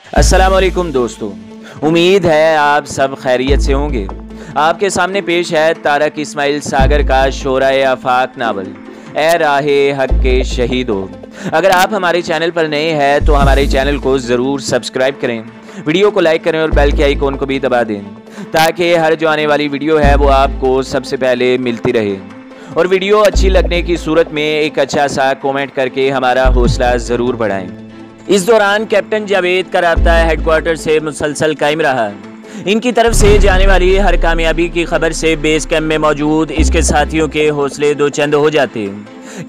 अस्सलाम वालेकुम दोस्तों, उम्मीद है आप सब खैरियत से होंगे। आपके सामने पेश है तारक इस्माइल सागर का शोराए आफाक नावल ए राहे हक के शहीदो। अगर आप हमारे चैनल पर नए हैं तो हमारे चैनल को ज़रूर सब्सक्राइब करें, वीडियो को लाइक करें और बेल के आइकॉन को भी दबा दें ताकि हर जो आने वाली वीडियो है वो आपको सबसे पहले मिलती रहे। और वीडियो अच्छी लगने की सूरत में एक अच्छा सा कमेंट करके हमारा हौसला ज़रूर बढ़ाएं। इस दौरान कैप्टन जावेद का राब्ता हेडक्वार्टर से मुसलसल कायम रहा। इनकी तरफ से जाने वाली हर कामयाबी की खबर से बेस कैंप में मौजूद इसके साथियों के हौसले दो चंद हो जाते।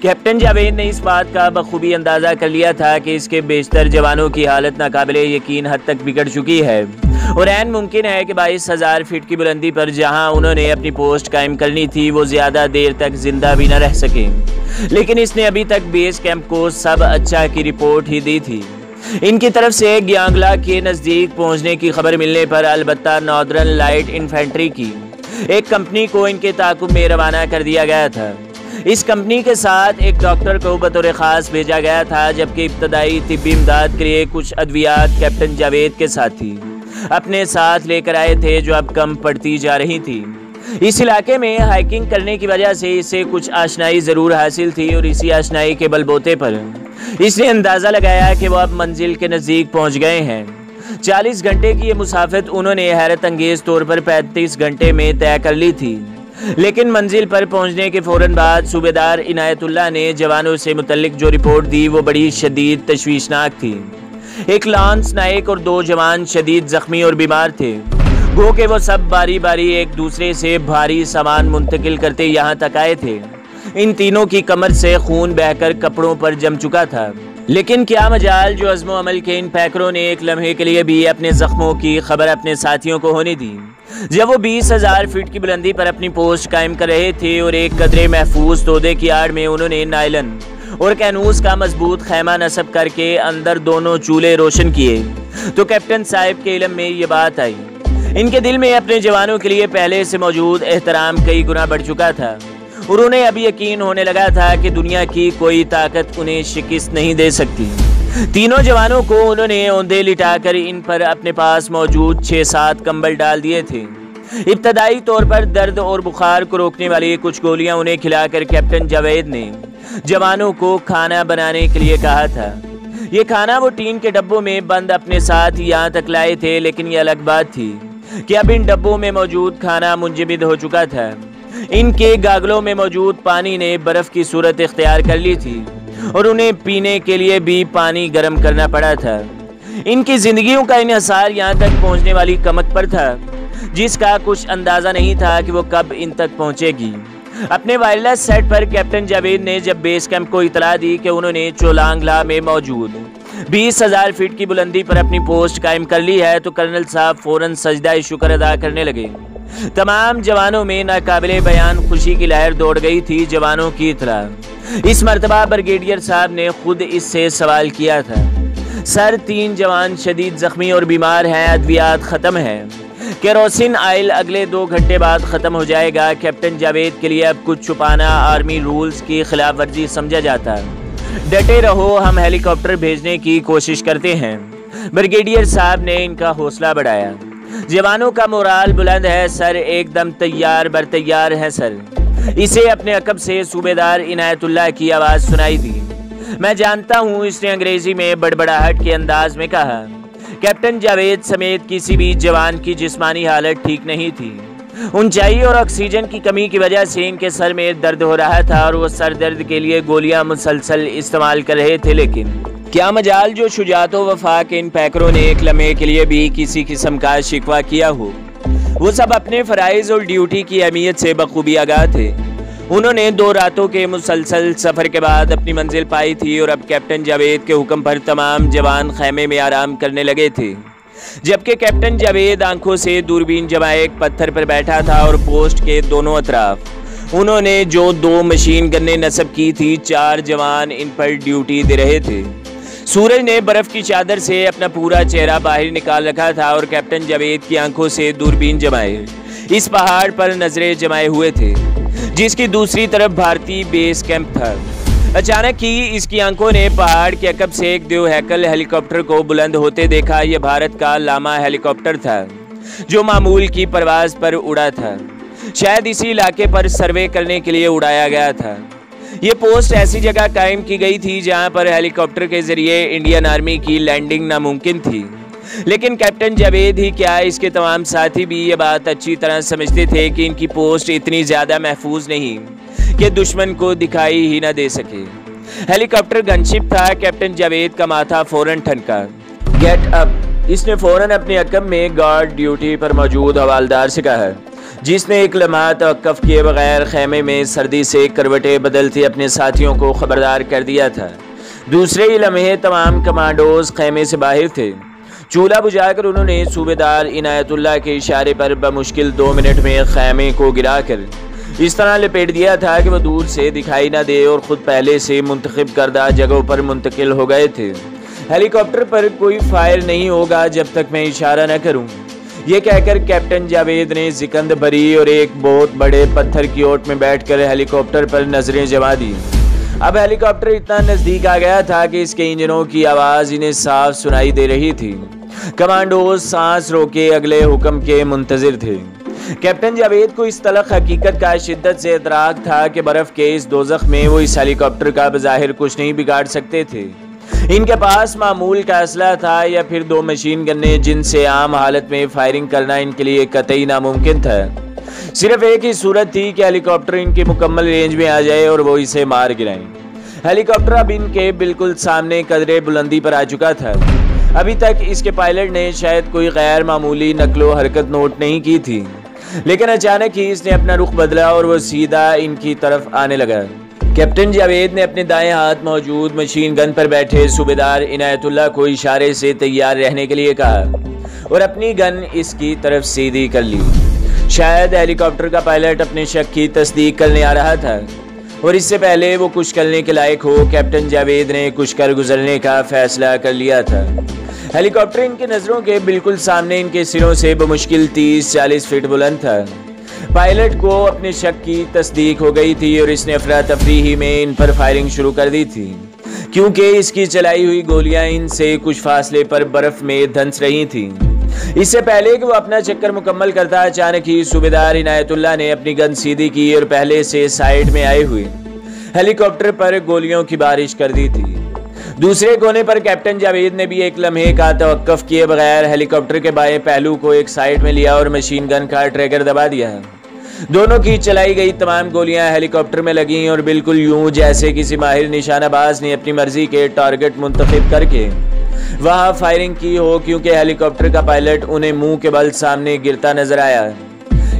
कैप्टन जावेद ने इस बात का बखूबी अंदाज़ा कर लिया था कि इसके बेशतर जवानों की हालत नाकाबिले यकीन हद तक बिगड़ चुकी है और ऐन मुमकिन है कि 22,000 फीट की बुलंदी पर जहां उन्होंने अपनी पोस्ट कायम करनी थी वो ज़्यादा देर तक जिंदा भी न रह सके। लेकिन इसने अभी तक बेस कैंप को सब अच्छा की रिपोर्ट ही दी थी। इनकी तरफ से ग्यांगला के नज़दीक पहुंचने की खबर मिलने पर अलबत्ता नॉर्दर्न लाइट इन्फेंट्री की एक कंपनी को इनके ताकुब में रवाना कर दिया गया था। इस कंपनी के साथ एक डॉक्टर को बतौर ख़ास भेजा गया था, जबकि इब्तदाई तिब्बी इमदाद के लिए कुछ अद्वियात कैप्टन जावेद के साथी अपने साथ लेकर आए थे जो अब कम पड़ती जा रही थी। इस इलाके में हाइकिंग करने की वजह से इसे कुछ आशनाई ज़रूर हासिल थी और इसी आशनाई के बलबूते पर इसने अंदाज़ा लगाया कि वो अब मंजिल के नज़दीक पहुंच गए हैं। 40 घंटे की ये मुसाफत उन्होंने हैरत अंगेज़ तौर पर 35 घंटे में तय कर ली थी। लेकिन मंजिल पर पहुंचने के फ़ौरन बाद सूबेदार इनायतुल्लाह ने जवानों से मुतल्लिक जो रिपोर्ट दी वो बड़ी शदीद तशवीशनाक थी। एक लांस नायक और 2 जवान शदीद ज़ख्मी और बीमार थे। गो के वो सब बारी बारी एक दूसरे से भारी सामान मुंतकिल करते यहाँ तक आए थे। इन तीनों की कमर से खून बहकर कपड़ों पर जम चुका था। लेकिन क्या मजाल जो अज़्मो अमल के इन पैकरों ने एक लम्हे के लिए भी अपने जख्मों की खबर अपने साथियों को होने दी। जब वो 20,000 फीट की बुलंदी पर अपनी पोस्ट कायम कर रहे थे और एक कदरे महफूज तोदे की आड़ में उन्होंने नायलन और कैनूस का मजबूत खैमा नस्ब करके अंदर दोनों चूल्हे रोशन किए, तो कैप्टन साहब के इल्म में ये बात आई। इनके दिल में अपने जवानों के लिए पहले से मौजूद एहतराम कई गुना बढ़ चुका था और उन्हें अब यकीन होने लगा था कि दुनिया की कोई ताकत उन्हें शिकस्त नहीं दे सकती। तीनों जवानों को उन्होंने औंधे लिटाकर इन पर अपने पास मौजूद 6-7 कंबल डाल दिए थे। इब्तदाई तौर पर दर्द और बुखार को रोकने वाली कुछ गोलियां उन्हें खिलाकर कैप्टन जावेद ने जवानों को खाना बनाने के लिए कहा था। ये खाना वो टीन के डब्बों में बंद अपने साथ यहाँ तक लाए थे, लेकिन ये अलग बात थी कि अब इन डब्बों में मौजूद खाना मुंजमद हो चुका था। इनके गागलों में मौजूद पानी ने बर्फ़ की सूरत इख्तियार कर ली थी और उन्हें पीने के लिए भी पानी गर्म करना पड़ा था। इनकी ज़िंदगियों का इन्हिसार यहाँ तक पहुँचने वाली कमक पर था जिसका कुछ अंदाज़ा नहीं था कि वो कब इन तक पहुँचेगी। अपने वायरलेस सेट पर कैप्टन जावेद ने जब बेस कैंप को इतला दी कि उन्होंने चोलांगला में मौजूद 20,000 फीट की बुलंदी पर अपनी पोस्ट कायम कर ली है, तो कर्नल साहब फ़ौरन सजदा शुक्र अदा करने लगे। तमाम जवानों में नाकाबिले बयान खुशी की लहर दौड़ गई थी। जवानों की तरह इस मरतबा ब्रिगेडियर साहब ने खुद इससे सवाल किया था, सर 3 जवान शदीद ज़ख्मी और बीमार हैं, अद्वियात ख़त्म है, केरोसिन आयल अगले 2 घंटे बाद ख़त्म हो जाएगा। कैप्टन जावेद के लिए अब कुछ छुपाना आर्मी रूल्स की खिलाफ वर्जी समझा जाता। डटे रहो, हम हेलीकॉप्टर भेजने की कोशिश करते हैं। ब्रिगेडियर साहब ने इनका हौसला बढ़ाया। जवानों का मोराल बुलंद है सर, एकदम तैयार बर तैयार है सर। इसे अपने अकब से सूबेदार इनायतुल्लाह की आवाज़ सुनाई दी। मैं जानता हूँ, इसने अंग्रेज़ी में बड़बड़ाहट के अंदाज में कहा। कैप्टन जावेद समेत किसी भी जवान की जिस्मानी हालत ठीक नहीं थी। ऊंचाई और ऑक्सीजन की कमी की वजह से इनके सर में दर्द हो रहा था और वो सर दर्द के लिए गोलियां मुसलसल इस्तेमाल कर रहे थे। लेकिन क्या मजाल जो शुजात व वफा के इन पैकरों ने एक लम्हे के लिए भी किसी किस्म का शिकवा किया हो। वो सब अपने फ़राइज़ और ड्यूटी की अहमियत से बखूबी आगाह थे। उन्होंने 2 रातों के मुसलसल सफ़र के बाद अपनी मंजिल पाई थी और अब कैप्टन जावेद के हुक्म पर तमाम जवान खैमे में आराम करने लगे थे, जबकि कैप्टन जावेद आंखों से दूरबीन जमाए एक पत्थर पर बैठा था और पोस्ट के दोनों अतराफ उन्होंने जो 2 मशीन गन्ने नस्ब की थी, 4 जवान इन पर ड्यूटी दे रहे थे। सूरज ने बर्फ़ की चादर से अपना पूरा चेहरा बाहर निकाल रखा था और कैप्टन जावेद की आंखों से दूरबीन जमाए इस पहाड़ पर नजरें जमाए हुए थे जिसकी दूसरी तरफ भारतीय बेस कैंप था। अचानक ही इसकी आंखों ने पहाड़ के अकब से एक द्विहैकल हेलीकॉप्टर को बुलंद होते देखा। यह भारत का लामा हेलीकॉप्टर था जो मामूल की परवाज पर उड़ा था। शायद इसी इलाके पर सर्वे करने के लिए उड़ाया गया था। ये पोस्ट ऐसी जगह कायम की गई थी जहां पर हेलीकॉप्टर के जरिए इंडियन आर्मी की लैंडिंग नामुमकिन थी। लेकिन कैप्टन जावेद ही क्या, इसके तमाम साथी भी ये बात अच्छी तरह समझते थे कि इनकी पोस्ट इतनी ज्यादा महफूज नहीं कि दुश्मन को दिखाई ही न दे सके। हेलीकॉप्टर गनशिप था। कैप्टन जावेद का माथा फौरन ठनका। गेट अप, इसने फौरन अपने अकब में गार्ड ड्यूटी पर मौजूद हवालदार से कहा, जिसने एक लम्हा तवक्कुफ किए बगैर खेमे में सर्दी से करवटें बदलते अपने साथियों को खबरदार कर दिया था। दूसरे ही लम्हे तमाम कमांडोज खेमे से बाहर थे। चूल्हा बुझाकर उन्होंने सूबेदार इनायतुल्लाह के इशारे पर बमुश्किल 2 मिनट में खेमे को गिराकर इस तरह लपेट दिया था कि वह दूर से दिखाई न दे और खुद पहले से मुंतखब करदा जगहों पर मुंतकिल हो गए थे। हेलीकॉप्टर पर कोई फायर नहीं होगा जब तक मैं इशारा न करूं, ये कहकर कैप्टन जावेद ने जिकंद भरी और एक बहुत बड़े पत्थर की ओट में बैठकर हेलीकॉप्टर पर नजरें जमा दी। अब हेलीकॉप्टर इतना नजदीक आ गया था कि इसके इंजनों की आवाज इन्हें साफ सुनाई दे रही थी। कमांडोज सांस रोके अगले हुक्म के मुंतजिर थे। कैप्टन जावेद को इस तलख हकीकत का शिद्दत से इतराक था कि बर्फ के इस दोजख में वो इस हेलीकॉप्टर का बज़ाहिर कुछ नहीं बिगाड़ सकते थे। इनके पास मामूल का असला था या फिर 2 मशीन गन्ने जिनसे आम हालत में फायरिंग करना इनके लिए कतई नामुमकिन था। सिर्फ एक ही सूरत थी कि हेलीकॉप्टर इनके मुकम्मल रेंज में आ जाए और वो इसे मार गिराएं। हेलीकॉप्टर अब इनके बिल्कुल सामने कदरे बुलंदी पर आ चुका था। अभी तक इसके पायलट ने शायद कोई गैर मामूली नकलो हरकत नोट नहीं की थी, लेकिन अचानक ही इसने अपना रुख बदला और वो सीधा इनकी तरफ आने लगा। कैप्टन जावेद ने अपने दाएं हाथ मौजूद मशीन गन पर बैठे सूबेदार इनायतुल्लाह को इशारे से तैयार रहने के लिए कहा और अपनी गन इसकी तरफ सीधी कर ली। शायद हेलीकॉप्टर का पायलट अपने शक की तस्दीक करने आ रहा था और इससे पहले वो कुछ करने के लायक हो, कैप्टन जावेद ने कुछ कर गुजरने का फैसला कर लिया था। हेलीकॉप्टर इनके नज़रों के बिल्कुल सामने इनके सिरों से बमुश्किल 30-40 फीट बुलंद था। पायलट को अपने शक की तस्दीक हो गई थी और इसने अफरा तफरी ही में इन पर फायरिंग शुरू कर दी थी, क्योंकि इसकी चलाई हुई गोलियां इनसे कुछ फासले पर बर्फ में धंस रही थीं। इससे पहले कि वो अपना चक्कर मुकम्मल करता, अचानक ही सूबेदार इनायतुल्लाह ने अपनी गन सीधी की और पहले से साइड में आए हुए हेलीकॉप्टर पर गोलियों की बारिश कर दी थी। दूसरे कोने पर कैप्टन जावेद ने भी एक लम्हे का तवक्कुफ किए बगैर हेलीकॉप्टर के बाएं पहलू को एक साइड में लिया और मशीन गन का ट्रिगर दबा दिया। दोनों की चलाई गई तमाम गोलियां हेलीकॉप्टर में लगीं और बिल्कुल यूं जैसे किसी माहिर निशानाबाज ने अपनी मर्जी के टारगेट मुंतखब करके वहां फायरिंग की हो, क्योंकि हेलीकॉप्टर का पायलट उन्हें मुंह के बल सामने गिरता नजर आया।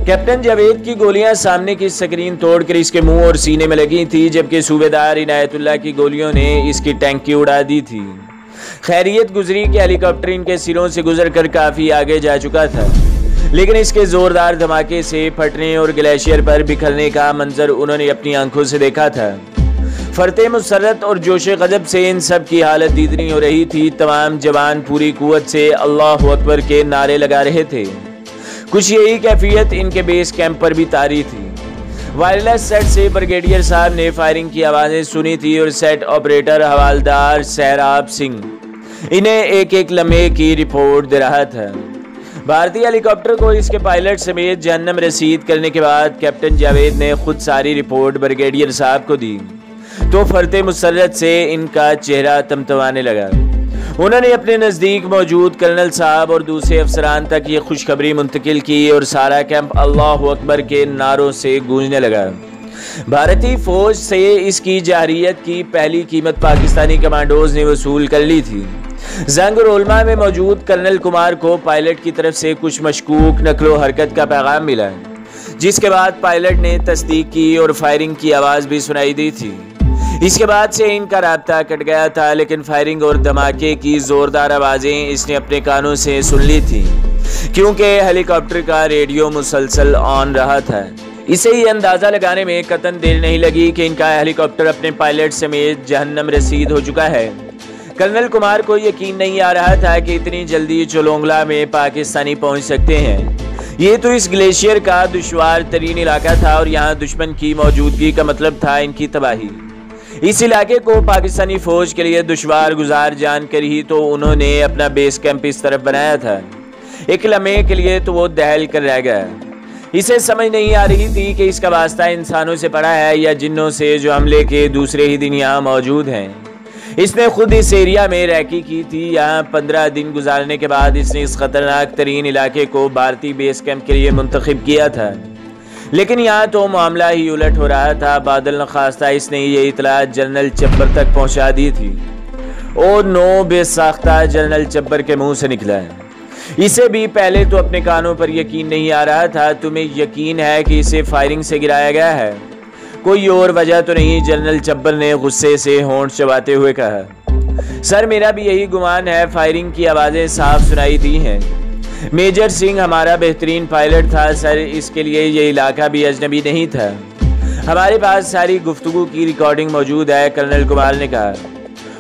कैप्टन जावेद की गोलियां सामने की स्क्रीन तोड़कर इसके मुंह और सीने में लगी थी, जबकि सूबेदार इनायतुल्लाह की गोलियों ने इसकी टैंकी उड़ा दी थी। खैरियत गुजरी कि हेलीकॉप्टर इनके सिरों से गुजरकर काफी आगे जा चुका था, लेकिन इसके जोरदार धमाके से फटने और ग्लेशियर पर बिखरने का मंजर उन्होंने अपनी आंखों से देखा था। फरते मुसर्रत और जोशे गजब से इन सब की हालत दीदनी हो रही थी। तमाम जवान पूरी कुव्वत से अल्लाहु अकबर के नारे लगा रहे थे। कुछ यही कैफियत इनके बेस कैंप पर भी तारी थी। वायरलेस सेट से ब्रिगेडियर साहब ने फायरिंग की आवाज़ें सुनी थी और सेट ऑपरेटर हवालदार सहराब सिंह इन्हें एक एक लम्हे की रिपोर्ट दे रहा था। भारतीय हेलीकॉप्टर को इसके पायलट समेत जहन्नम रसीद करने के बाद कैप्टन जावेद ने खुद सारी रिपोर्ट ब्रिगेडियर साहब को दी तो फरते मुसर्रत से इनका चेहरा तमतमाने लगा। उन्होंने अपने नज़दीक मौजूद कर्नल साहब और दूसरे अफसरान तक ये खुशखबरी मुंतकिल की और सारा कैंप अल्लाहु अकबर के नारों से गूंजने लगा। भारतीय फौज से इसकी जारियत की पहली कीमत पाकिस्तानी कमांडोज ने वसूल कर ली थी। जंग रोलमा में मौजूद कर्नल कुमार को पायलट की तरफ से कुछ मशकूक नकलो हरकत का पैगाम मिला, जिसके बाद पायलट ने तस्दीक की और फायरिंग की आवाज़ भी सुनाई दी थी। इसके बाद से इनका राब्ता कट गया था, लेकिन फायरिंग और धमाके की जोरदार आवाज़ें इसने अपने कानों से सुन ली थी, क्योंकि हेलीकॉप्टर का रेडियो मुसलसल ऑन रहा था। इसे ही अंदाज़ा लगाने में कतन देर नहीं लगी कि इनका हेलीकॉप्टर अपने पायलट समेत जहन्नम रसीद हो चुका है। कर्नल कुमार को यकीन नहीं आ रहा था कि इतनी जल्दी चोलोंगला में पाकिस्तानी पहुंच सकते हैं। ये तो इस ग्लेशियर का दुश्वार तरीन इलाका था और यहाँ दुश्मन की मौजूदगी का मतलब था इनकी तबाही। इस इलाके को पाकिस्तानी फौज के लिए दुश्वार गुजार जानकर ही तो उन्होंने अपना बेस कैंप इस तरफ बनाया था। एक लम्हे के लिए तो वो दहल कर रह गया। इसे समझ नहीं आ रही थी कि इसका वास्ता इंसानों से पड़ा है या जिन्नों से जो हमले के दूसरे ही दिन यहाँ मौजूद हैं। इसने खुद इस एरिया में रैकी की थी। यहाँ 15 दिन गुजारने के बाद इसने इस खतरनाक तरीन इलाके को भारतीय बेस कैंप के लिए मुंतखब किया था। लेकिन यहाँ तो मामला ही उलट हो रहा था। बादल नखास्ता इसने ये इतला जनरल चब्बर तक पहुँचा दी थी और 9 बेसाख्ता जनरल चब्बर के मुंह से निकला है। इसे भी पहले तो अपने कानों पर यकीन नहीं आ रहा था। तुम्हें यकीन है कि इसे फायरिंग से गिराया गया है? कोई और वजह तो नहीं? जनरल चब्बर ने गुस्से से होंठ चबाते हुए कहा। सर, मेरा भी यही गुमान है। फायरिंग की आवाज़ें साफ सुनाई दी हैं। मेजर सिंह हमारा बेहतरीन पायलट था सर, इसके लिए ये इलाका भी अजनबी नहीं था। हमारे पास सारी गुफ्तगू की रिकॉर्डिंग मौजूद है, कर्नल कुमार ने कहा।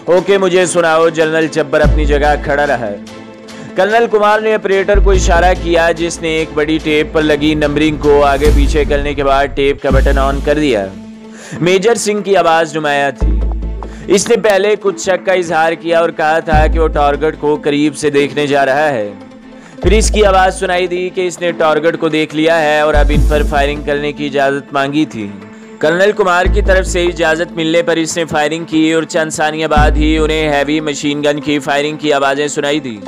ओके, मुझे सुनाओ। जनरल चब्बर अपनी जगह खड़ा रहा। कर्नल कुमार ने ऑपरेटर को इशारा किया, जिसने एक बड़ी टेप पर लगी नंबरिंग को आगे पीछे करने के बाद टेप का बटन ऑन कर दिया। मेजर सिंह की आवाज़ नुमाया थी। इसने पहले कुछ शक का इजहार किया और कहा था कि वो टारगेट को करीब से देखने जा रहा है। फिर इसकी आवाज़ सुनाई दी कि इसने टारगेट को देख लिया है और अब इन पर फायरिंग करने की इजाज़त मांगी थी। कर्नल कुमार की तरफ से इजाज़त मिलने पर इसने फायरिंग की और चंद सानिया बाद ही उन्हें हैवी मशीन गन की फायरिंग की आवाज़ें सुनाई दी,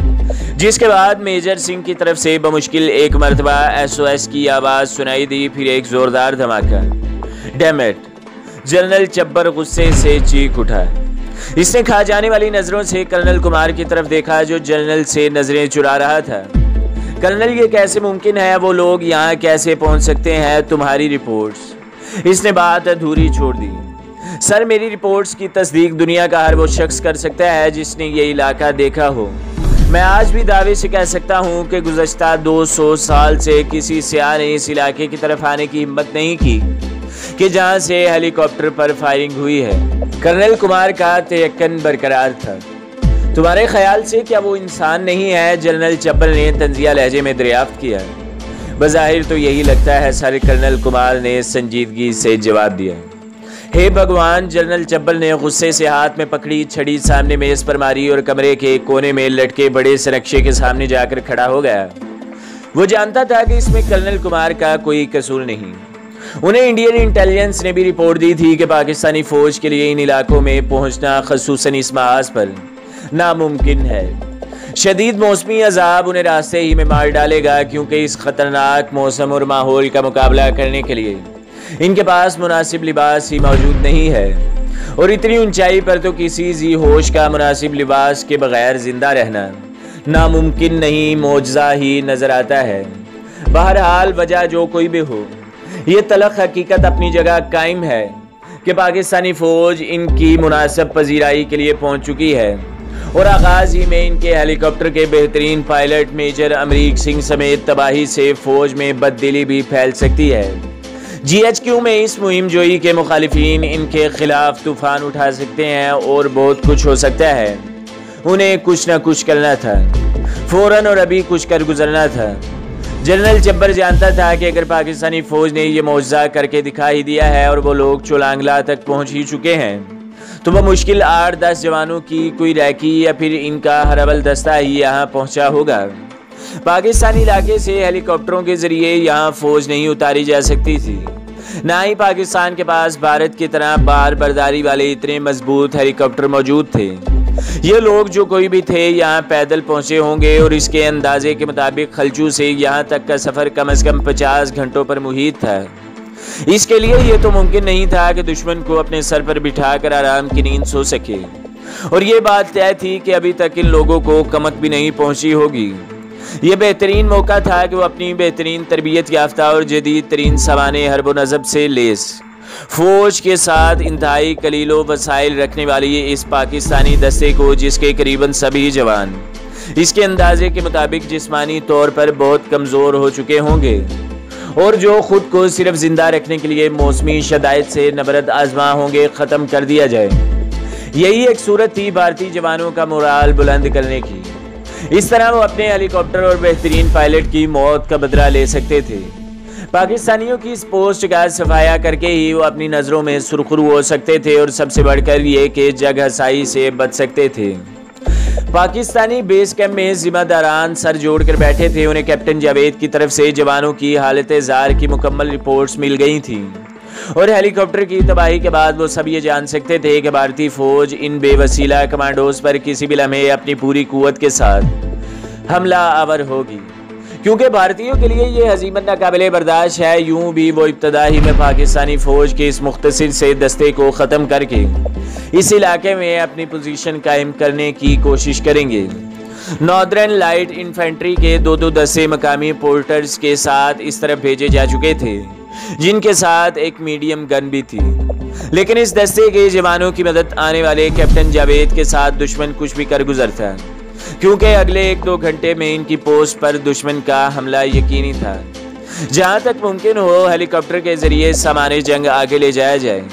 जिसके बाद मेजर सिंह की तरफ से बमुश्किल एक मरतबा SOS की आवाज़ सुनाई दी। फिर एक ज़ोरदार धमाका। Damn it! जनरल चब्बर गुस्से से चीख उठा। इसने खा जाने वाली नज़रों से कर्नल कुमार की तरफ देखा, जो जनरल से नज़रें चुरा रहा था। कर्नल, ये कैसे मुमकिन है? वो लोग यहाँ कैसे पहुँच सकते हैं? तुम्हारी रिपोर्ट्स? इसने बात अधूरी छोड़ दी। सर, मेरी रिपोर्ट्स की तस्दीक दुनिया का हर वो शख्स कर सकता है जिसने ये इलाका देखा हो। मैं आज भी दावे से कह सकता हूँ कि गुज़श्ता 200 साल से किसी सियाह ने इस इलाके की तरफ आने की हिम्मत नहीं की कि जहाँ से हेलीकॉप्टर पर फायरिंग हुई है। कर्नल कुमार का तयक्कन बरकरार था। तुम्हारे ख्याल से क्या वो इंसान नहीं है? जनरल चब्बर ने तंजिया लहजे में दरियाफ्त किया। बज़ाहिर तो यही लगता है सर, कर्नल कुमार ने संजीदगी से जवाब दिया। हे भगवान! जनरल चब्बर ने गुस्से से हाथ में पकड़ी छड़ी सामने मेज पर मारी और कमरे के कोने में लटके बड़े संरक्षे के सामने जाकर खड़ा हो गया। वो जानता था कि इसमें कर्नल कुमार का कोई कसूर नहीं। उन्हें इंडियन इंटेलिजेंस ने भी रिपोर्ट दी थी कि पाकिस्तानी फौज के लिए इन इलाकों में पहुंचना, खसूसन इस महाज पर, नामुमकिन है। शदीद मौसमी अजाब उन्हें रास्ते ही में मार डालेगा, क्योंकि इस खतरनाक मौसम और माहौल का मुकाबला करने के लिए इनके पास मुनासिब लिबास ही मौजूद नहीं है। और इतनी ऊंचाई पर तो किसी जी होश का मुनासिब लिबास के बगैर जिंदा रहना नामुमकिन नहीं, मौजज़ा ही नजर आता है। बहरहाल, वजह जो कोई भी हो, ये तलख हकीकत अपनी जगह कायम है कि पाकिस्तानी फौज इनकी मुनासिब पजीराई के लिए पहुंच चुकी है और आगाज ही में इनके हेलीकॉप्टर के बेहतरीन पायलट मेजर अमरीक सिंह समेत तबाही से फौज में बददिली भी फैल सकती है। GHQ में इस मुहिम जोई के मुखालिफिन इनके खिलाफ तूफान उठा सकते हैं और बहुत कुछ हो सकता है। उन्हें कुछ ना कुछ करना था फौरन, और अभी कुछ कर गुजरना था। जनरल चब्बर जानता था कि अगर पाकिस्तानी फौज ने यह मौजज़ा करके दिखा ही दिया है और वो लोग चोलांगला तक पहुंच ही चुके हैं, तो वह मुश्किल 8-10 जवानों की कोई रैकी या फिर इनका हरबल दस्ता ही यहाँ पहुँचा होगा। पाकिस्तानी इलाके से हेलीकॉप्टरों के जरिए यहाँ फौज नहीं उतारी जा सकती थी। ना ही पाकिस्तान के पास भारत की तरह बार बर्दारी वाले इतने मजबूत हेलीकॉप्टर मौजूद थे। ये लोग जो कोई भी थे यहाँ पैदल पहुँचे होंगे और इसके अंदाजे के मुताबिक खलचू से यहाँ तक का सफ़र कम से कम 50 घंटों पर मुहित था। इसके लिए ये तो मुमकिन नहीं था कि दुश्मन को अपने सर पर बिठाकर आराम की नींद सो सके, और ये बात तय थी कि अभी तक इन लोगों को कमक भी नहीं पहुंची होगी। ये बेहतरीन मौका था कि वो अपनी बेहतरीन तरबियत याफ्ता और जदीद तरीन सवाने हरब व नज़ब से लेस फौज के साथ इंतहाई कलीलो वसाइल रखने वाली इस पाकिस्तानी दस्ते को, जिसके करीबन सभी जवान इसके अंदाजे के मुताबिक जिस्मानी तौर पर बहुत कमज़ोर हो चुके होंगे और जो खुद को सिर्फ जिंदा रखने के लिए मौसमी शदायत से नबरत आजमा होंगे, ख़त्म कर दिया जाए। यही एक सूरत थी भारतीय जवानों का मोराल बुलंद करने की। इस तरह वो अपने हेलीकॉप्टर और बेहतरीन पायलट की मौत का बदला ले सकते थे। पाकिस्तानियों की इस पोस्ट का सफाया करके ही वो अपनी नज़रों में सुरखरू हो सकते थे और सबसे बढ़कर ये कि जग हसाई से बच सकते थे। पाकिस्तानी बेस कैंप में जिम्मेदारान सर जोड़कर बैठे थे। उन्हें कैप्टन जावेद की तरफ से जवानों की हालत ज़ार की मुकम्मल रिपोर्ट्स मिल गई थी और हेलीकॉप्टर की तबाही के बाद वो सब ये जान सकते थे कि भारतीय फौज इन बेवसीला कमांडोज पर किसी भी लम्हे अपनी पूरी कुव्वत के साथ हमला आवर होगी, क्योंकि भारतीयों के लिए ये हज़ीमत नाकाबिले बर्दाश्त है। यूं भी वो इब्तदा ही में पाकिस्तानी फौज के इस मुख्तसिर से दस्ते को ख़त्म करके इस इलाके में अपनी पोजीशन कायम करने की कोशिश करेंगे। नॉर्दर्न लाइट इन्फेंट्री के दो दस्ते मकामी पोर्टर्स के साथ इस तरफ भेजे जा चुके थे, जिनके साथ एक मीडियम गन भी थी। लेकिन इस दस्ते के जवानों की मदद आने वाले कैप्टन जावेद के साथ दुश्मन कुछ भी कर गुजरता, क्योंकि अगले 1-2 घंटे में इनकी पोस्ट पर दुश्मन का हमला यकीनी था। जहां तक मुमकिन हो हेलीकॉप्टर के जरिए सामान्य जंग आगे ले जाया जाए।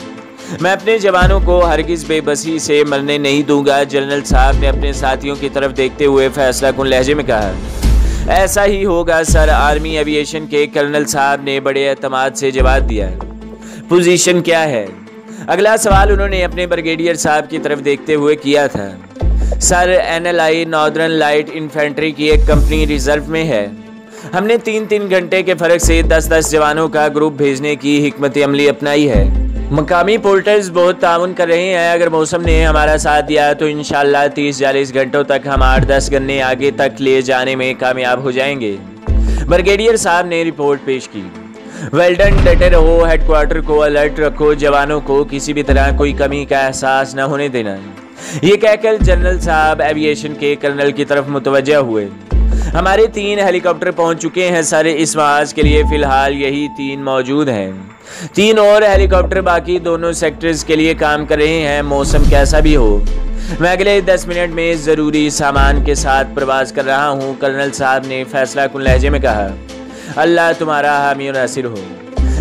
मैं अपने जवानों को हरगिज बेबसी से मरने नहीं दूंगा, जनरल साहब ने अपने साथियों की तरफ देखते हुए फैसला कुन लहजे में कहा। ऐसा ही होगा सर, आर्मी एविएशन के कर्नल साहब ने बड़े एतमाद से जवाब दिया। पोजीशन क्या है? अगला सवाल उन्होंने अपने ब्रिगेडियर साहब की तरफ देखते हुए किया था। Sir, NLI northern light infantry की एक कंपनी रिजर्व में है। हमने 3-3 घंटे के फर्क से 10-10 जवानों का ग्रुप भेजने की हिकमत अमली अपनाई है। मकामी पोर्टर्स बहुत ताउन कर रहे हैं। अगर मौसम ने हमारा साथ दिया तो इंशाल्लाह 30-40 घंटों तक हम 8-10 गन्ने आगे तक ले जाने में कामयाब हो जाएंगे। ब्रिगेडियर साहब ने रिपोर्ट पेश की। वेल डन, डटे रहो, हेडक्वार्टर को अलर्ट रखो, जवानों को किसी भी तरह कोई कमी का एहसास न होने देना। ये कहकर जनरल साहब एविएशन के कर्नल की तरफ मुतवज्जा हुए। हमारे 3 हेलीकॉप्टर पहुंच चुके हैं सर। इस महाज के लिए फिलहाल यही 3 मौजूद हैं। 3 और हेलीकॉप्टर बाकी दोनों सेक्टर्स के लिए काम कर रहे हैं। मौसम कैसा भी हो, मैं अगले 10 मिनट में ज़रूरी सामान के साथ प्रवास कर रहा हूँ, कर्नल साहब ने फैसला कुन लहजे में कहा। अल्लाह तुम्हारा हामी और नासिर हो,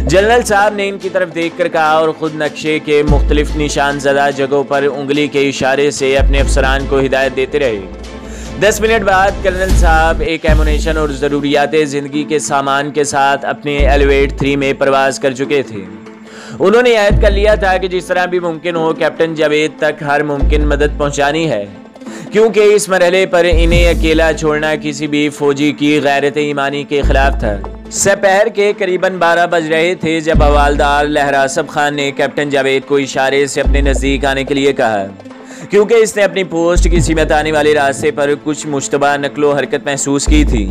जनरल साहब ने इनकी तरफ देखकर कहा और ख़ुद नक्शे के मुख्तलिफ निशान ज़दा जगहों पर उंगली के इशारे से अपने अफसरान को हिदायत देते रहे। 10 मिनट बाद कर्नल साहब एक एमुनेशन और ज़रूरियात ज़िंदगी के सामान के साथ अपने एलिवेट 3 में प्रवास कर चुके थे। उन्होंने याद कर लिया था कि जिस तरह भी मुमकिन हो कैप्टन जावेद तक हर मुमकिन मदद पहुंचानी है, क्योंकि इस मरहले पर इन्हें अकेला छोड़ना किसी भी फौजी की गैरत ईमानी के खिलाफ था। दोपहर के करीबन 12 बज रहे थे जब हवालदार लहरासब खान ने कैप्टन जावेद को इशारे से अपने नज़दीक आने के लिए कहा, क्योंकि इसने अपनी पोस्ट की सीमत आने वाले रास्ते पर कुछ मुश्तबा नकलो हरकत महसूस की थी।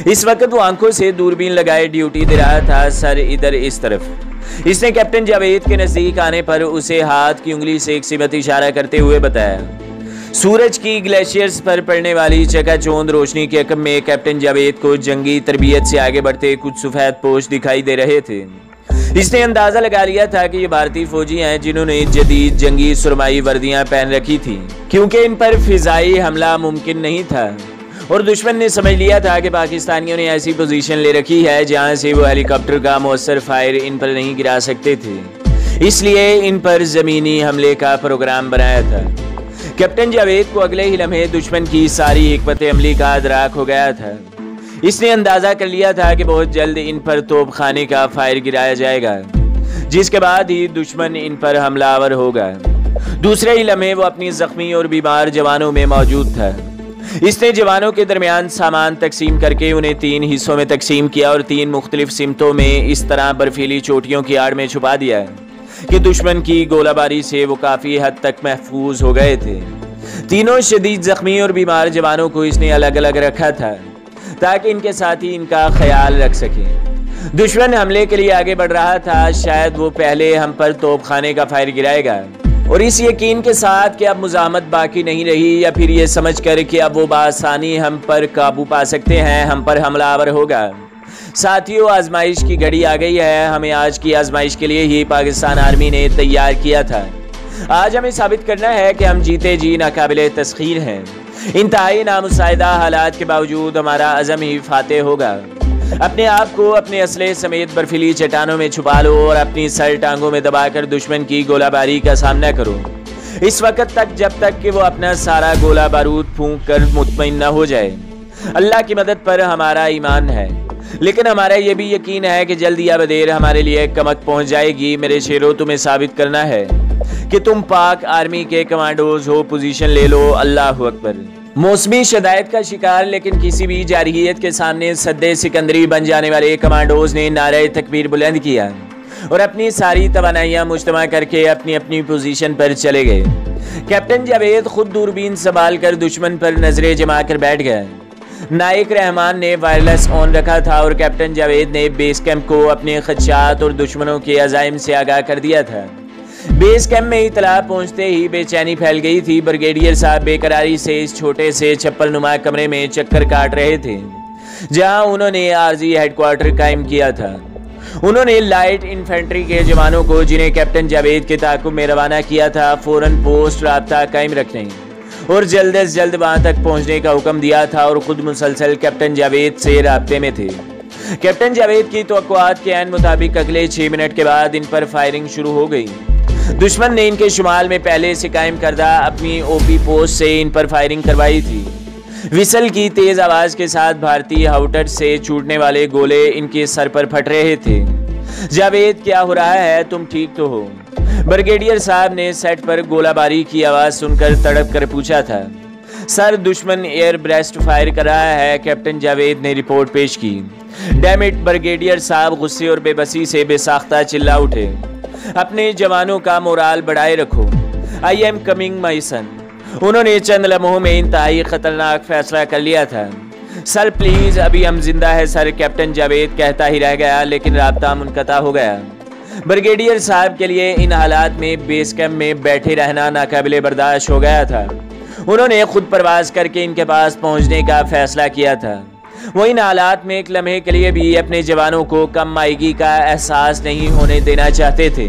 इस वक्त वो आंखों से दूरबीन लगाए ड्यूटी दे रहा था, सर इधर इस तरफ। इसने कैप्टन जावेद के नज़दीक आने पर उसे हाथ की उंगली से एक सीमत इशारा करते हुए बताया। सूरज की ग्लेशियर्स पर पड़ने वाली चकाचौंध रोशनी के अकब में कैप्टन जावेद को जंगी तरबियत से आगे बढ़ते कुछ सफ़ेद पोश दिखाई दे रहे थे। इसने अंदाज़ा लगा लिया था कि ये भारतीय फौजी हैं जिन्होंने जदीद जंगी सुरमाई वर्दियां पहन रखी थी, क्योंकि इन पर फिजाई हमला मुमकिन नहीं था और दुश्मन ने समझ लिया था कि पाकिस्तानियों ने ऐसी पोजीशन ले रखी है जहां से वो हेलीकॉप्टर का मौसर फायर इन पर नहीं गिरा सकते थे, इसलिए इन पर ज़मीनी हमले का प्रोग्राम बनाया था। कैप्टन जावेद को अगले ही लम्हे दुश्मन की सारी हिकमत अमली का अदराक हो गया था। इसने अंदाज़ा कर लिया था कि बहुत जल्द इन पर तोप खाने का फायर गिराया जाएगा, जिसके बाद ही दुश्मन इन पर हमलावर होगा। दूसरे ही लम्हे वो अपनी जख्मी और बीमार जवानों में मौजूद था। इसने जवानों के दरमियान सामान तकसीम करके उन्हें 3 हिस्सों में तकसीम किया और 3 मुख्तलिफ सिमतों में इस तरह बर्फीली चोटियों की आड़ में छुपा दिया कि दुश्मन की गोलाबारी से वो काफ़ी हद तक महफूज हो गए थे। तीनों शदीद जख्मी और बीमार जवानों को इसने अलग अलग रखा था ताकि इनके साथी इनका ख्याल रख सकें। दुश्मन हमले के लिए आगे बढ़ रहा था। शायद वो पहले हम पर तोप खाने का फायर गिराएगा और इस यकीन के साथ कि अब मुज़ाहमत बाकी नहीं रही, या फिर ये समझ कर कि अब वो बासानी हम पर काबू पा सकते हैं, हम पर हमलावर होगा। साथियों, आजमाइश की घड़ी आ गई है। हमें आज की आजमाइश के लिए ही पाकिस्तान आर्मी ने तैयार किया था। आज हमें साबित करना है कि हम जीते जी नाकाबिले तस्खीर हैं। इंतहाई नामुसाइदा हालात के बावजूद हमारा अज़म ही फाते होगा। अपने आप को अपने असले समेत बर्फीली चट्टानों में छुपा लो और अपनी सर टांगों में दबाकर दुश्मन की गोलाबारी का सामना करो, इस वक्त तक जब तक कि वो अपना सारा गोला बारूद फूंक कर मुतमईन न हो जाए। अल्लाह की मदद पर हमारा ईमान है। लेकिन हमारा ये भी यकीन है कि जल्दी या बदेर हमारे लिए कमक पहुंच जाएगी। मेरे शेरों, तुम्हें साबित करना है कि तुम पाक आर्मी के कमांडोज हो। पोजीशन ले लो। अल्लाह अकबर। मौसमी शदायत का शिकार लेकिन किसी भी जारहियत के सामने सद्दे सिकंदरी बन जाने वाले कमांडोज ने नारे तकबीर बुलंद किया और अपनी सारी तवानाइयां मुज्तमा करके अपनी अपनी पोजीशन पर चले गए। कैप्टन जावेद खुद दूरबीन संभाल कर दुश्मन पर नजरें जमा कर बैठ गए। नाइक रहमान ने वायरलेस ऑन रखा था और कैप्टन जावेद ने बेस कैंप को अपने खदशात और दुश्मनों के अजाइम से आगाह कर दिया था। बेस कैंप में इतला पहुंचते ही बेचैनी फैल गई थी। ब्रिगेडियर साहब बेकरारी से इस छोटे से छप्पर नुमा कमरे में चक्कर काट रहे थे जहां उन्होंने आरजी हेडक्वार्टर कायम किया था। उन्होंने लाइट इन्फेंट्री के जवानों को, जिन्हें कैप्टन जावेद के ताकुब में रवाना किया था, फौरन पोस्ट राब्ता कायम रखने और जल्द से जल्द वहां तक पहुंचने का हुक्म दिया था और खुद मुसलसल कैप्टन जावेद से राब्ते में थे। कैप्टन जावेद की तवक्कुआत के ऐन मुताबिक अगले 6 मिनट के बाद इन पर फायरिंग शुरू हो गई। दुश्मन ने इनके शुमाल में पहले से कायम करदा अपनी ओपी पोस्ट से इन पर फायरिंग करवाई थी। विसल की तेज आवाज के साथ भारतीय हाउटर से छूटने वाले गोले इनके सर पर फट रहे थे। जावेद, क्या हो रहा है? तुम ठीक तो हो? ब्रिगेडियर साहब ने सेट पर गोलाबारी की आवाज सुनकर तड़प कर पूछा था। सर, दुश्मन एयर ब्रेस्ट फायर कर रहा है, कैप्टन जावेद ने रिपोर्ट पेश की। Damn it! ब्रिगेडियर साहब गुस्से और बेबसी से बेसाख्ता चिल्ला उठे। अपने जवानों का मोराल बढ़ाए रखो। आई एम कमिंग माई सन। उन्होंने चंद लम्हों में इंतहाई खतरनाक फैसला कर लिया था। सर प्लीज, अभी हम जिंदा है सर, कैप्टन जावेद कहता ही रह गया, लेकिन राब्ता मुनक़ता हो गया। ब्रिगेडियर साहब के लिए इन हालात में बेस कैंप में बैठे रहना नाकाबिले बर्दाश्त हो गया था। उन्होंने खुद परवाज करके इनके पास पहुंचने का फैसला किया था। वो इन हालात में एक लम्हे के लिए भी अपने जवानों को कम मायगी का एहसास नहीं होने देना चाहते थे।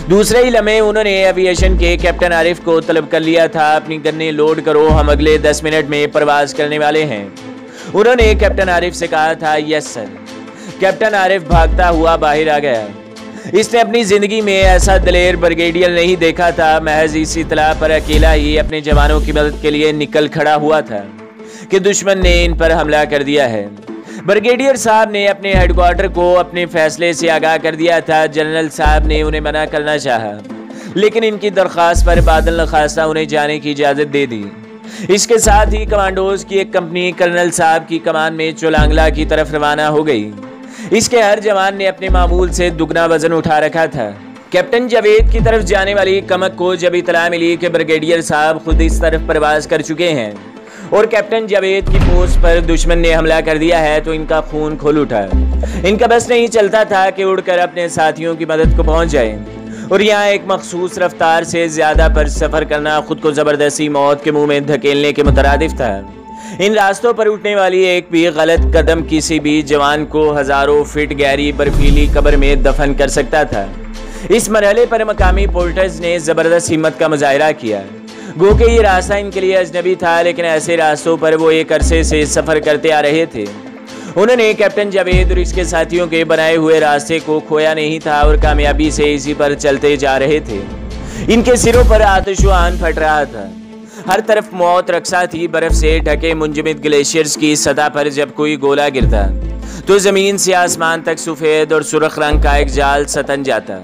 दूसरे ही लम्हे उन्होंने एविएशन के कैप्टन आरिफ को तलब कर लिया था। अपनी गन्ने लोड करो, हम अगले 10 मिनट में परवाज करने वाले हैं। उन्होंने कैप्टन आरिफ से कहा था। Yes sir. कैप्टन आरिफ भागता हुआ बाहर आ गया। इसने अपनी जिंदगी में ऐसा दलेर ब्रिगेडियर नहीं देखा था। महज इस इतला पर अकेला ही अपने जवानों की मदद के लिए निकल खड़ा हुआ था कि दुश्मन ने इन पर हमला कर दिया है। ब्रिगेडियर साहब ने अपने हेडक्वार्टर को अपने फैसले से आगाह कर दिया था। जनरल साहब ने उन्हें मना करना चाहा, लेकिन इनकी दरख्वास्त पर बादल नखास्ता उन्हें जाने की इजाज़त दे दी। इसके साथ ही कमांडोज की एक कंपनी कर्नल साहब की कमान में चोलांगला की तरफ रवाना हो गई। इसके हर जवान ने अपने मामूल से दुगना वजन उठा रखा था। कैप्टन जावेद की तरफ जाने वाली कमक को जब इतला मिली कि ब्रिगेडियर साहब खुद इस तरफ परवाज कर चुके हैं और कैप्टन जावेद की पोस्ट पर दुश्मन ने हमला कर दिया है, तो इनका खून खोल उठा। इनका बस नहीं चलता था कि उड़कर अपने साथियों की मदद को पहुंच जाए और यहाँ एक मखसूस रफ्तार से ज्यादा पर सफर करना खुद को जबरदस्ती मौत के मुंह में धकेलने के मुतरादिफ था। इन रास्तों पर उठने वाली एक भी गलत कदम किसी भी जवान को हजारों फीट गहरी बर्फीली कब्र में दफन कर सकता था। इस मरहले पर मकामी पोर्टर्स ने जबरदस्त हिम्मत का मुजाहिरा किया। गो के ये रास्ता इनके लिए अजनबी था, लेकिन ऐसे रास्तों पर वो एक अरसे से सफर करते आ रहे थे। उन्होंने कैप्टन जावेद और इसके साथियों के बनाए हुए रास्ते को खोया नहीं था और कामयाबी से इसी पर चलते जा रहे थे। इनके सिरों पर आतिशवान फट रहा था। हर तरफ मौत रक्सा थी। बर्फ से ढके मुंजमद ग्लेशियर्स की सतह पर जब कोई गोला गिरता तो जमीन से आसमान तक सफेद और सुर्ख रंग का एक जाल सतन जाता।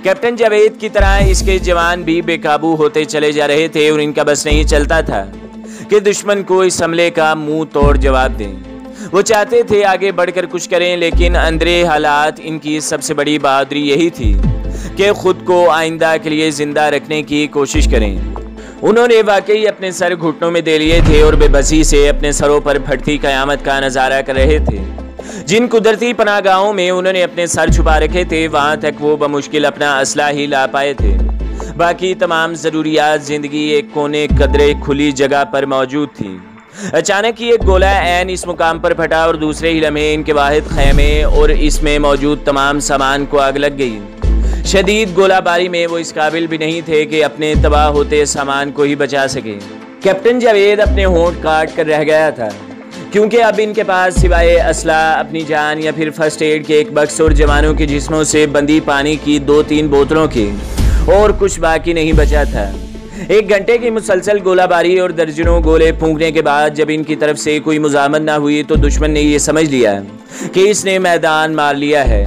कैप्टन जावेद की तरह इसके जवान भी बेकाबू होते चले जा रहे थे और इनका बस नहीं चलता था कि दुश्मन को इस हमले का मुंह तोड़ जवाब दें। वो चाहते थे आगे बढ़कर कुछ करें, लेकिन अंदरे हालात इनकी सबसे बड़ी बहादुरी यही थी कि खुद को आइंदा के लिए जिंदा रखने की कोशिश करें। उन्होंने वाकई अपने सर घुटनों में दे लिए थे और बेबसी से अपने सरों पर फटती कयामत का नजारा कर रहे थे। जिन कुदरती पनाहगाहों में उन्होंने अपने सर छुपा रखे थे, वहां तक वो बमुश्किल अपना असला ही ला पाए थे। बाकी तमाम जरूरियात जिंदगी एक कोने कदरे खुली जगह पर मौजूद थी। अचानक ही एक गोला ऐन इस मुकाम पर फटा और दूसरे ही लम्हे इनके वाहिद खैमे और इसमें मौजूद तमाम सामान को आग लग गई। शदीद गोलाबारी में वो इस काबिल भी नहीं थे कि अपने तबाह होते सामान को ही बचा सके। कैप्टन जावेद अपने होंठ काट कर रह गया था, क्योंकि अब इनके पास सिवाय असला, अपनी जान या फिर फर्स्ट एड के एक बक्स और जवानों के जिस्मों से बंदी पानी की 2-3 बोतलों की और कुछ बाकी नहीं बचा था। 1 घंटे की मुसलसल गोलाबारी और दर्जनों गोले फूंकने के बाद जब इनकी तरफ से कोई मुजामत ना हुई तो दुश्मन ने ये समझ लिया कि इसने मैदान मार लिया है।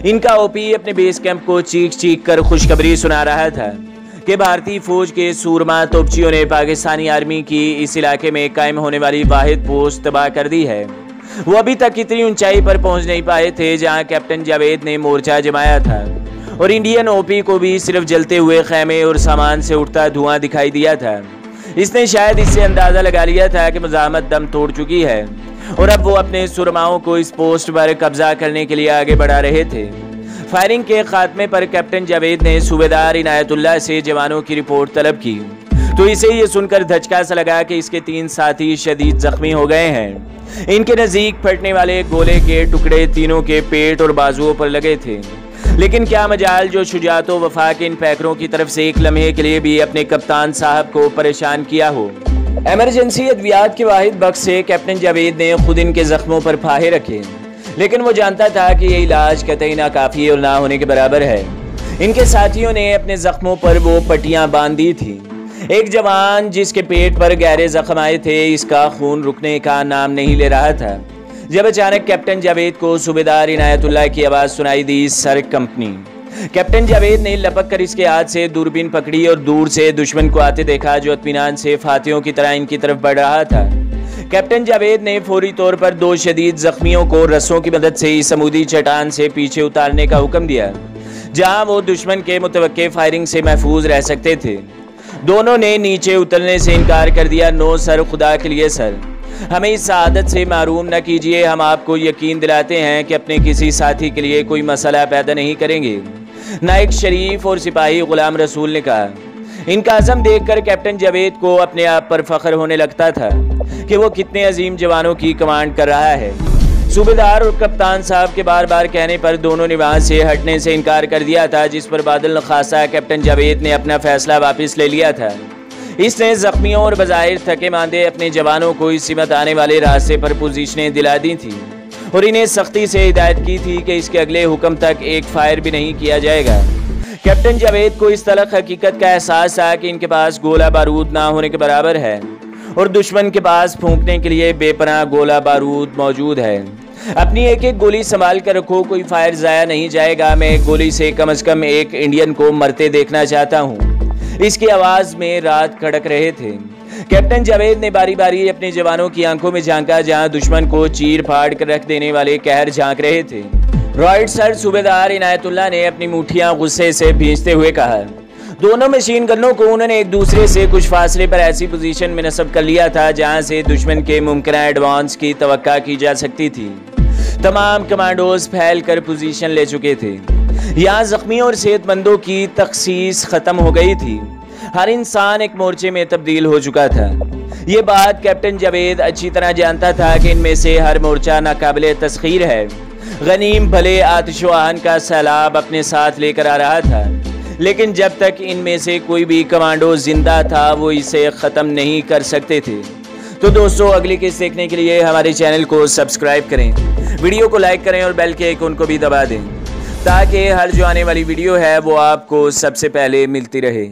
इनका ओपी अपने बेस कैंप को चीख चीख कर खुशखबरी सुना रहा था कि भारतीय फौज के सूरमा तोपचियों ने पाकिस्तानी आर्मी की इस इलाके में कायम होने वाली वाहिद पोस्ट तबाह कर दी है। वो अभी तक इतनी ऊंचाई पर पहुंच नहीं पाए थे जहां कैप्टन जावेद ने मोर्चा जमाया था और इंडियन ओपी को भी सिर्फ जलते हुए खैमे और सामान से उठता धुआं दिखाई दिया था। इसने शायद इससे अंदाजा लगा लिया था कि मुजामत दम तोड़ चुकी है और अब वो अपने सुरमाओं को इस पोस्ट पर कब्जा करने के लिए आगे बढ़ा रहे थे। फायरिंग के खात्मे पर कैप्टन जावेद ने सूबेदार इनायतुल्लाह से जवानों की रिपोर्ट तलब की तो इसे ये सुनकर धचका सा लगा कि इसके 3 साथी शदीद जख्मी हो गए हैं। इनके नज़दीक फटने वाले गोले के टुकड़े तीनों के पेट और बाजुओं पर लगे थे। लेकिन क्या मजाल जो शुजात व वफा के इन पैकरों की तरफ से एक लम्हे के लिए भी अपने कप्तान साहब को परेशान किया हो। एमरजेंसी अद्वियात के वाहिद बक्स से कैप्टन जावेद ने खुद इनके जख्मों पर फाहे रखे, लेकिन वो जानता था कि ये इलाज कतई नाकाफी और ना होने के बराबर है। इनके साथियों ने अपने जख्मों पर वो पट्टियां बांध दी थी। एक जवान जिसके पेट पर गहरे जख्म आए थे, इसका खून रुकने का नाम नहीं ले रहा था जब अचानक कैप्टन जावेद को सूबेदार इनायतुल्लाह की आवाज़ सुनाई दी, सर कंपनी। कैप्टन जावेद ने लपक कर इसके हाथ से दूरबीन पकड़ी और दूर से दुश्मन को आते देखा जो इत्मीनान से फातियों की तरह इनकी तरफ बढ़ रहा था। कैप्टन जावेद ने फौरी तौर पर 2 शदीद जख्मियों को रस्सों की मदद से इस समुद्री चट्टान से पीछे उतारने का हुक्म दिया जहां वो दुश्मन के मुतवक्के फायरिंग से महफूज रह सकते थे। दोनों ने नीचे उतरने से इनकार कर दिया। नो सर, खुदा के लिए सर, हमें इस आदत से मारूम न कीजिए। हम आपको यकीन दिलाते हैं कि अपने किसी साथी के लिए कोई मसला पैदा नहीं करेंगे। नायक शरीफ और सिपाही गुलाम रसूल ने कहा। इनका अज़म देखकर कैप्टन जावेद को अपने आप पर फख्र होने लगता था कि वो कितने अजीम जवानों की कमांड कर रहा है। सूबेदार और कप्तान साहब के बार बार कहने पर दोनों ने वहाँ से हटने से इनकार कर दिया था, जिस पर बादल खासा कैप्टन जावेद ने अपना फैसला वापस ले लिया था। इसने जख्मियों और बज़ाहिर थके मांदे अपने जवानों को इस सीमत आने वाले रास्ते पर पोजीशनें दिला दी थी और इन्हें सख्ती से हिदायत की थी कि इसके अगले हुक्म तक एक फायर भी नहीं किया जाएगा। कैप्टन जावेद को इस तलख हकीकत का एहसास था कि इनके पास गोला बारूद ना होने के बराबर है और दुश्मन के पास फूंकने के लिए बेपनाह गोला बारूद मौजूद है। अपनी एक एक गोली संभाल कर रखो, कोई फायर ज़ाया नहीं जाएगा। मैं एक गोली से कम कम एक इंडियन को मरते देखना चाहता हूँ। इसकी आवाज़ में रात खड़क रहे थे। कैप्टन जावेद ने बारी बारी अपने जवानों की आंखों में झांका जहां दुश्मन को चीर फाड़ कर रख देने वाले कहर झांक रहे थे। राइट सर, सूबेदार इनायतुल्लाह ने अपनी मुठ्ठियां गुस्से से भींचते हुए कहा। दोनों मशीन गनों को उन्होंने एक दूसरे से कुछ फासले पर ऐसी पोजीशन में नस्ब कर लिया था जहां से दुश्मन के मुमकिन एडवांस की तवक्का की जा सकती थी। तमाम कमांडोज फैल कर पोजीशन ले चुके थे। यहाँ जख्मियों और सेहतमंदों की तखसीस खत्म हो गई थी। हर इंसान एक मोर्चे में तब्दील हो चुका था। ये बात कैप्टन जावेद अच्छी तरह जानता था कि इनमें से हर मोर्चा नाकाबिले तस्खीर है। गनीम भले आतिशवाहन का सैलाब अपने साथ लेकर आ रहा था, लेकिन जब तक इनमें से कोई भी कमांडो जिंदा था वो इसे ख़त्म नहीं कर सकते थे। तो दोस्तों, अगली किस्त देखने के लिए हमारे चैनल को सब्सक्राइब करें, वीडियो को लाइक करें और बेल के आइकन को भी दबा दें ताकि हर जो आने वाली वीडियो है वो आपको सबसे पहले मिलती रहे।